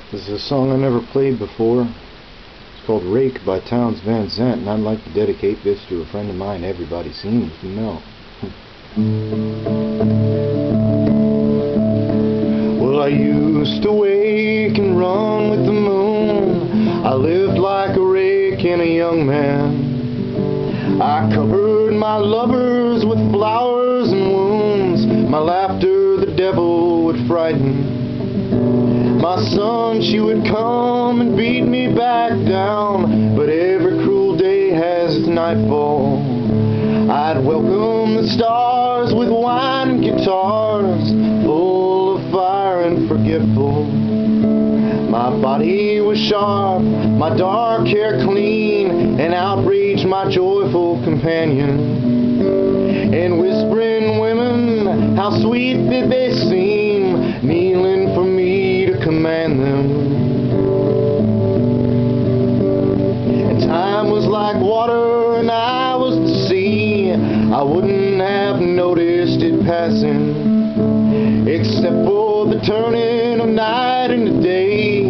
This is a song I never played before. It's called Rake by Van Zandt, and I'd like to dedicate this to a friend of mine everybody seems to know. Well, I used to wake and run with the moon. I lived like a rake and a young man. I covered my lovers with flowers and wounds. My laughter the devil would frighten. My son, she would come and beat me back down, but every cruel day has its nightfall. I'd welcome the stars with wine and guitars, full of fire and forgetful. My body was sharp, my dark hair clean, and outraged my joyful companion. And whispering women, how sweet did they seem, kneeling for me to command them. And time was like water and I was the sea. I wouldn't have noticed it passing, except for the turning of night into day,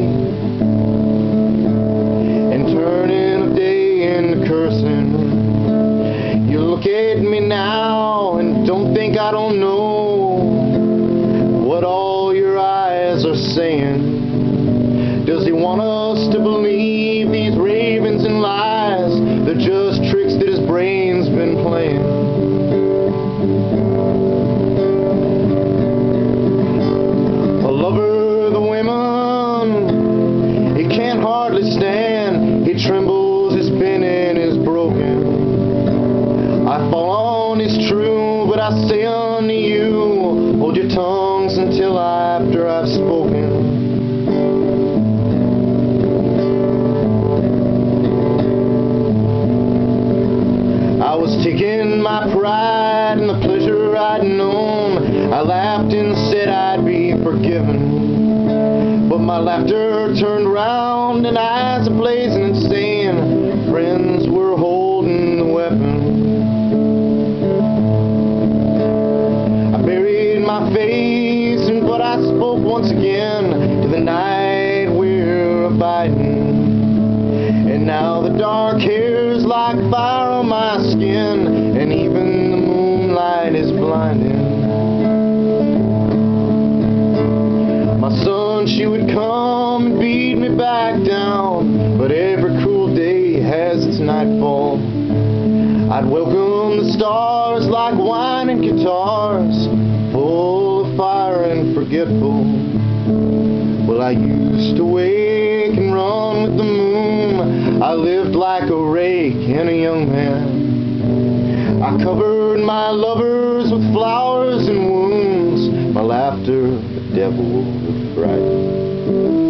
and turning of day into cursing. You look at me now and don't think I don't know what all your eyes are saying. Does he want us to believe these ravens and lies? They're just tricks that his brain's been playing. A lover, the women, he can't hardly stand. He trembles, his pennon is broken. I fall on his true, but I say unto you, hold your tongues until after I've spoken. I was taking my pride in the pleasure I'd known. I laughed and said I'd be forgiven, but my laughter turned round and eyes ablazing and saying, friends were holding the weapon. I buried my face, but I spoke once again to the night we're abiding. And now the dark hair's like fire on my skin, and even the moonlight is blinding. My son, she would come and beat me back down, but every cruel day has its nightfall. I'd welcome the stars like wine and guitars, full of fire and forgetful. Well, I used to wake and run with the moon. I lived like a rake and a young man. I covered my lovers with flowers and wounds. My laughter, the devil would frighten.